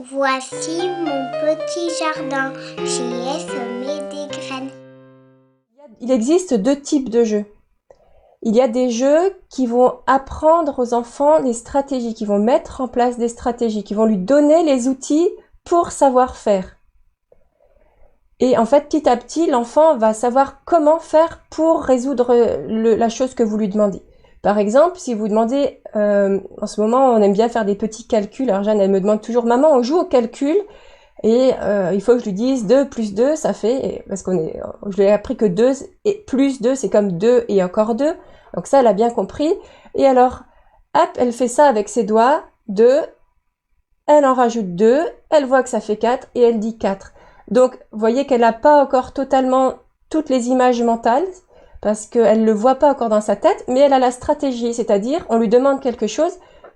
Voici mon petit jardin. J'y ai semé des graines. Il existe deux types de jeux. Il y a des jeux qui vont apprendre aux enfants les stratégies, qui vont mettre en place des stratégies, qui vont lui donner les outils pour savoir faire. Et en fait, petit à petit, l'enfant va savoir comment faire pour résoudre la chose que vous lui demandez. Par exemple, si vous demandez, en ce moment, on aime bien faire des petits calculs. Alors Jeanne, elle me demande toujours, maman, on joue au calcul et il faut que je lui dise 2 plus 2, ça fait, parce je lui ai appris que 2 et plus 2, c'est comme 2 et encore 2. Donc ça, elle a bien compris. Et alors, hop, elle fait ça avec ses doigts, 2, elle en rajoute 2, elle voit que ça fait 4 et elle dit 4. Donc, vous voyez qu'elle n'a pas encore totalement toutes les images mentales, parce qu'elle ne le voit pas encore dans sa tête, mais elle a la stratégie, c'est-à-dire, on lui demande quelque chose,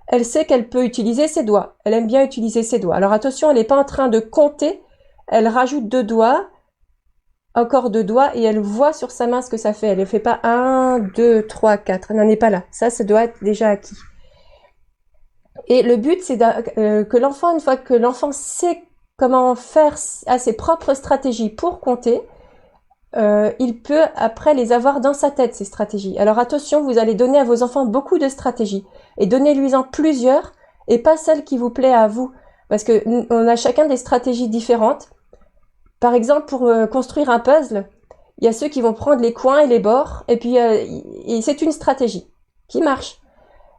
elle sait qu'elle peut utiliser ses doigts. Elle aime bien utiliser ses doigts. Alors attention, elle n'est pas en train de compter, elle rajoute 2 doigts, encore 2 doigts, et elle voit sur sa main ce que ça fait. Elle ne fait pas 1, 2, 3, 4. Elle n'en est pas là. Ça doit être déjà acquis. Et le but, c'est que l'enfant, une fois que l'enfant sait comment faire à ses propres stratégies pour compter, il peut après les avoir dans sa tête, ces stratégies. Alors attention, vous allez donner à vos enfants beaucoup de stratégies et donnez-lui-en plusieurs et pas celle qui vous plaît à vous. Parce que on a chacun des stratégies différentes. Par exemple, pour construire un puzzle, il y a ceux qui vont prendre les coins et les bords et puis et c'est une stratégie qui marche.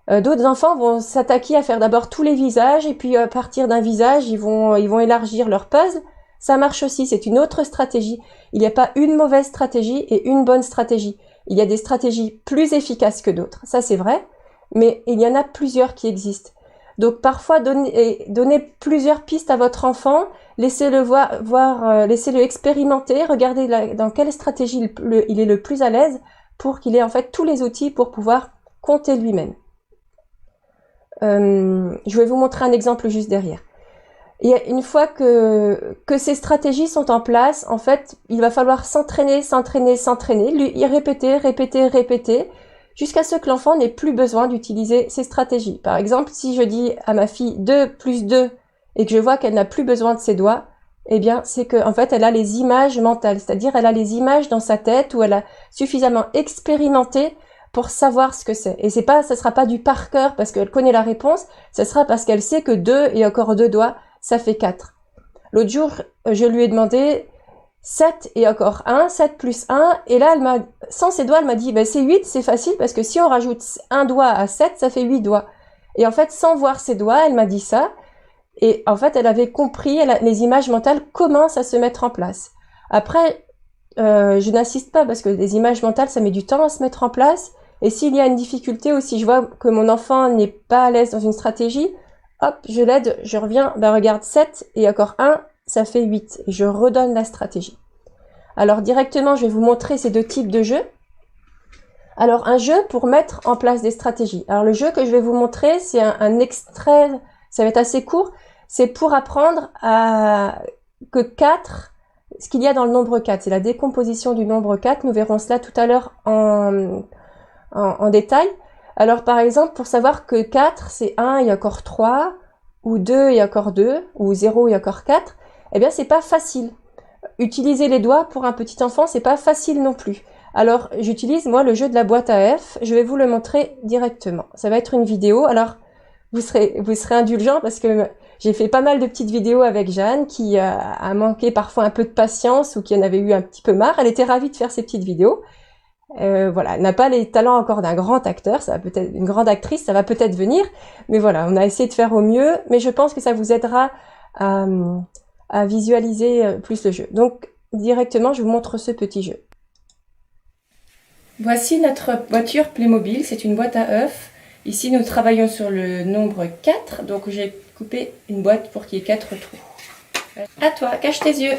D'autres enfants vont s'attaquer à faire d'abord tous les visages et puis à partir d'un visage, ils vont élargir leur puzzle. Ça marche aussi, c'est une autre stratégie. Il n'y a pas une mauvaise stratégie et une bonne stratégie. Il y a des stratégies plus efficaces que d'autres, ça c'est vrai, mais il y en a plusieurs qui existent. Donc parfois, donnez plusieurs pistes à votre enfant, laissez-le laissez-le expérimenter, regardez dans quelle stratégie il est le plus à l'aise pour qu'il ait en fait tous les outils pour pouvoir compter lui-même. Je vais vous montrer un exemple juste derrière. Et une fois que ces stratégies sont en place, en fait, il va falloir s'entraîner, lui répéter, jusqu'à ce que l'enfant n'ait plus besoin d'utiliser ces stratégies. Par exemple, si je dis à ma fille 2 plus 2 et que je vois qu'elle n'a plus besoin de ses doigts, eh bien, c'est que, en fait, elle a les images mentales, c'est-à-dire elle a les images dans sa tête où elle a suffisamment expérimenté pour savoir ce que c'est. Et ça sera pas du par cœur parce qu'elle connaît la réponse, ça sera parce qu'elle sait que 2 et encore 2 doigts, ça fait 4. L'autre jour, je lui ai demandé 7 et encore 1, 7 plus 1, et là, sans ses doigts, elle m'a dit, c'est 8, c'est facile, parce que si on rajoute un doigt à 7, ça fait 8 doigts. Et en fait, sans voir ses doigts, elle m'a dit ça, et en fait, elle avait compris, les images mentales commencent à se mettre en place. Après, je n'insiste pas, parce que les images mentales, ça met du temps à se mettre en place, et s'il y a une difficulté ou si je vois que mon enfant n'est pas à l'aise dans une stratégie, hop, je l'aide, je reviens, regarde 7 et encore 1, ça fait 8. Et je redonne la stratégie. Alors directement, je vais vous montrer ces deux types de jeux. Alors un jeu pour mettre en place des stratégies. Alors le jeu que je vais vous montrer, c'est un extrait, ça va être assez court. C'est pour apprendre que 4, ce qu'il y a dans le nombre 4. C'est la décomposition du nombre 4. Nous verrons cela tout à l'heure en détail. Alors par exemple, pour savoir que 4 c'est 1 et encore 3, ou 2 et encore 2, ou 0 et encore 4, eh bien c'est pas facile. Utiliser les doigts pour un petit enfant, c'est pas facile non plus. Alors j'utilise moi le jeu de la boîte à F, je vais vous le montrer directement. Ça va être une vidéo, alors vous serez indulgents parce que j'ai fait pas mal de petites vidéos avec Jeanne qui a manqué parfois un peu de patience ou qui en avait eu un petit peu marre. Elle était ravie de faire ces petites vidéos. Voilà, elle n'a pas les talents encore d'un grand acteur, ça va peut-être une grande actrice, ça va peut-être venir, mais voilà, on a essayé de faire au mieux, mais je pense que ça vous aidera à visualiser plus le jeu. Donc directement, je vous montre ce petit jeu. Voici notre voiture Playmobil, c'est une boîte à œufs. Ici, nous travaillons sur le nombre 4, donc j'ai coupé une boîte pour qu'il y ait 4 trous. À toi, cache tes yeux.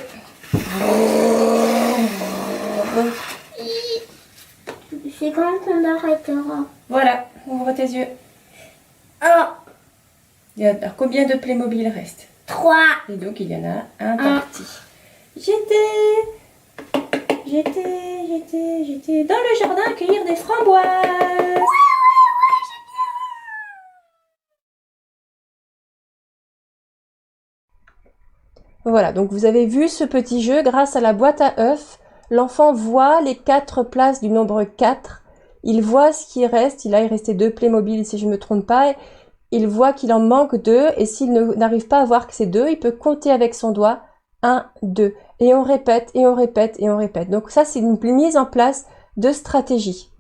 C'est quand qu'on arrêtera. Voilà, ouvre tes yeux. Oh, Alors, combien de Playmobil reste? 3. Et donc, il y en a un parti. J'étais dans le jardin cueillir des framboises. Voilà, donc vous avez vu ce petit jeu grâce à la boîte à œufs. L'enfant voit les 4 places du nombre 4. Il voit ce qui reste. Il restait 2 Playmobil si je ne me trompe pas. Il voit qu'il en manque 2 et s'il n'arrive pas à voir que c'est 2, il peut compter avec son doigt 1, 2. Et on répète, et on répète, et on répète. Donc ça, c'est une mise en place de stratégie.